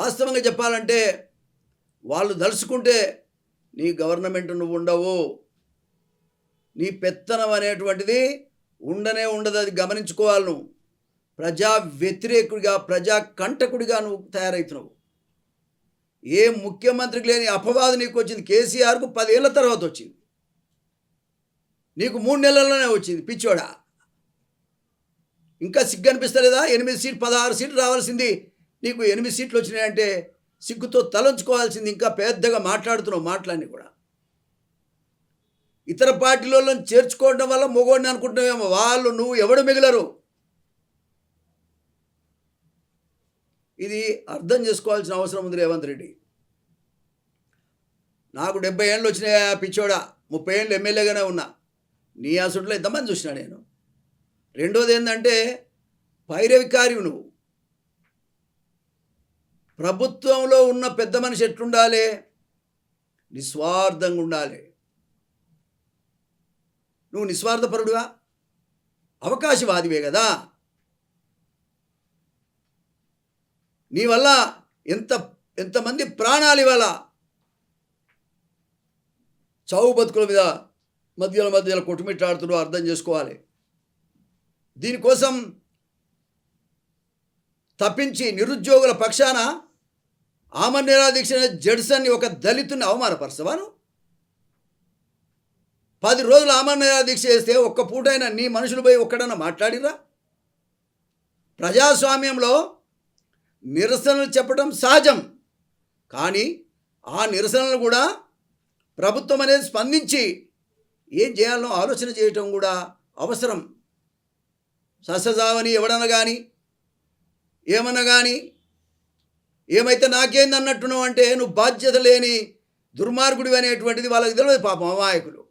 వాస్తవంగా చెప్పాలంటే వాళ్ళు దలుచుకుంటే నీ గవర్నమెంట్ నువ్వు ఉండవు, నీ పెత్తనం అనేటువంటిది ఉండనే ఉండదు. అది గమనించుకోవాలి. నువ్వు ప్రజా వ్యతిరేకుడిగా, ప్రజా కంటకుడిగా నువ్వు తయారవుతున్నావు. ఏ ముఖ్యమంత్రికి లేని అపవాదు నీకు వచ్చింది. కేసీఆర్కు 10 ఏళ్ల తర్వాత వచ్చింది, నీకు 3 నెలల్లోనే వచ్చింది. పిచ్చోడా, ఇంకా సిగ్గు అనిపిస్తలేదా? 8 సీట్లు 16 సీట్లు రావాల్సింది నీకు 8 సీట్లు వచ్చినాయంటే సిగ్గుతో తలంచుకోవాల్సింది. ఇంకా పెద్దగా మాట్లాడుతున్నావు మాటలన్నీ కూడా. ఇతర పార్టీలలో చేర్చుకోవడం వల్ల మొగోడిని అనుకుంటున్నావేమో. వాళ్ళు నువ్వు ఎవడు మిగలరు. ఇది అర్థం చేసుకోవాల్సిన అవసరం ఉంది రేవంత్ రెడ్డి. నాకు 70 ఏళ్ళు వచ్చినాయా పిచ్చోడా, 30 ఏళ్ళు ఎమ్మెల్యేగానే ఉన్నా. నీ అసలు ఎంతమంది చూసినా నేను. రెండోది ఏంటంటే పైరవికారి నువ్వు. ప్రభుత్వంలో ఉన్న పెద్ద మనిషి ఎట్లుండాలి? నిస్వార్థంగా ఉండాలి. నువ్వు నిస్వార్థపరుడుగా, అవకాశవాదివే కదా. నీ వల్ల ఎంతమంది ప్రాణాలు ఇవాళ చావు బతుకుల మీద మధ్యలో కొట్టుమిట్టాడుతున్నావు. అర్థం చేసుకోవాలి. దీనికోసం తప్పించి నిరుద్యోగుల పక్షాన ఆమరణ దీక్ష జడ్సన్ని ఒక దళితుని అవమానపరచవాను. 10 రోజులు ఆమరణ దీక్ష చేస్తే ఒక్క పూటైనా నీ మనుషులు పోయి ఒక్కడన్నా మాట్లాడిరా? ప్రజాస్వామ్యంలో నిరసనలు చెప్పడం సహజం, కానీ ఆ నిరసనలు కూడా ప్రభుత్వం అనేది స్పందించి ఏం చేయాలనో ఆలోచన చేయటం కూడా అవసరం. ససజావని ఎవడన్నా కానీ ఏమన్నా కానీ ఏమైతే నాకేంది అన్నట్టున్నావు అంటే నువ్వు బాధ్యత లేని దుర్మార్గుడివి అనేటువంటిది వాళ్ళకి తెలియదు పాపం, అమాయకులు.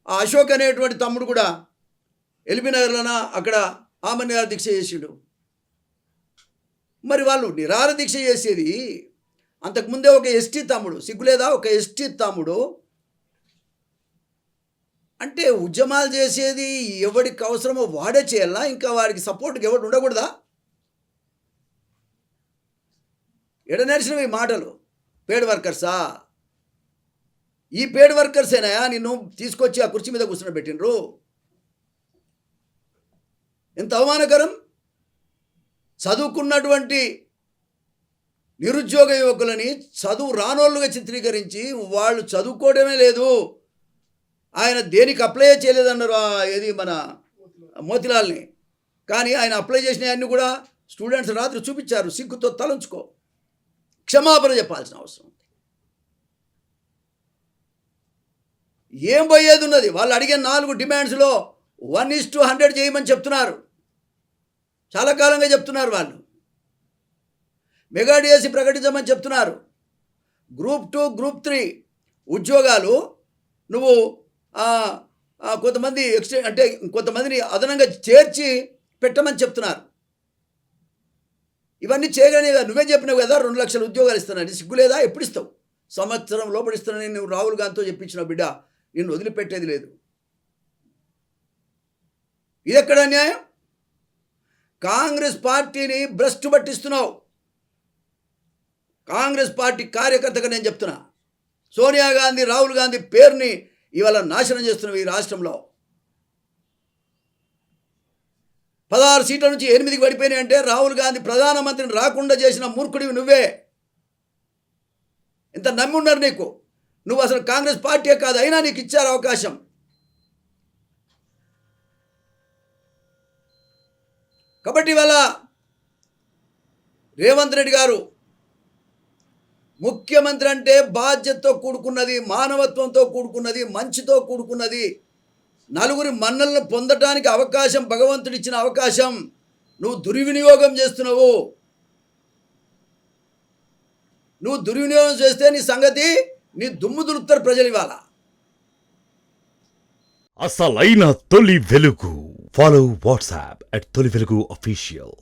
ఆ అశోక్ అనేటువంటి తమ్ముడు కూడా ఎల్బీనగర్లోన అక్కడ ఆమరణ దీక్ష చేసిండు. మరి వాళ్ళు నిరాహార దీక్ష చేసేది అంతకుముందే ఒక ఎస్టీ తమ్ముడు, సిగ్గులేదా? ఒక ఎస్టీ తమ్ముడు అంటే ఉద్యమాలు చేసేది ఎవడికి అవసరమో వాడే చేయాలా? ఇంకా వాడికి సపోర్ట్కి ఎవడు ఉండకూడదా? ఎడ నడిచినవి ఈ మాటలు. పేడ్ వర్కర్సా? ఈ పేడ్ వర్కర్సేనా నిన్ను తీసుకొచ్చి ఆ కుర్చీ మీద కూర్చుని పెట్టినరు? ఎంత అవమానకరం. చదువుకున్నటువంటి నిరుద్యోగ యువకులని చదువు రానోళ్ళుగా చిత్రీకరించి వాళ్ళు చదువుకోవడమే లేదు, ఆయన దేనికి అప్లై చేయలేదన్నారు. ఏది మన మోతిలాల్ని. కానీ ఆయన అప్లై చేసినవన్నీ కూడా స్టూడెంట్స్ రాత్రి చూపించారు. సిగ్గుతో తలంచుకో, క్షమాపణ చెప్పాల్సిన అవసరం. ఏం పోయేది ఉన్నది? వాళ్ళు అడిగిన 4 డిమాండ్స్లో 1:100 చేయమని చెప్తున్నారు. చాలా కాలంగా చెప్తున్నారు వాళ్ళు. మెగా డిఎస్సి ప్రకటించమని చెప్తున్నారు. గ్రూప్ 2, గ్రూప్ 3 ఉద్యోగాలు నువ్వు కొంతమంది అంటే కొంతమందిని అదనంగా చేర్చి పెట్టమని చెప్తున్నారు. ఇవన్నీ చేయగానే నువ్వే చెప్పినావు కదా 2 లక్షల ఉద్యోగాలు ఇస్తున్నాను. సిగ్గులేదా? ఎప్పుడు ఇస్తావు? సంవత్సరం లోపల ఇస్తున్నానని నువ్వు రాహుల్ గాంధీతో చెప్పించిన బిడ్డ, నిన్ను వదిలిపెట్టేది లేదు. ఇది ఎక్కడ అన్యాయం? కాంగ్రెస్ పార్టీని భ్రష్టు పట్టిస్తున్నావు. కాంగ్రెస్ పార్టీ కార్యకర్తగా నేను చెప్తున్నా, సోనియా గాంధీ, రాహుల్ గాంధీ పేరుని ఇవాళ నాశనం చేస్తున్నావు ఈ రాష్ట్రంలో. 16 సీట్ల నుంచి 8కి పడిపోయినాయి అంటే రాహుల్ గాంధీ ప్రధానమంత్రిని రాకుండా చేసిన మూర్ఖుడివి నువ్వే. ఎంత నమ్మి ఉన్నారు నీకు? నువ్వు అసలు కాంగ్రెస్ పార్టీ కాదు, అయినా నీకు ఇచ్చారు అవకాశం. కాబట్టి ఇవాళ రేవంత్ రెడ్డి గారు ముఖ్యమంత్రి అంటే బాధ్యతతో కూడుకున్నది, మానవత్వంతో కూడుకున్నది, మంచితో కూడుకున్నది, నలుగురి మన్నలను పొందడానికి అవకాశం, భగవంతుడు ఇచ్చిన అవకాశం నువ్వు దుర్వినియోగం చేస్తున్నావు. నువ్వు దుర్వినియోగం చేస్తే నీ సంగతి, నీ దుమ్ము దులుపుతారు ప్రజలు ఇవాళ. అసలైన తొలి వెలుగు. ఫాలో వాట్సాప్ @తొలి వెలుగు official.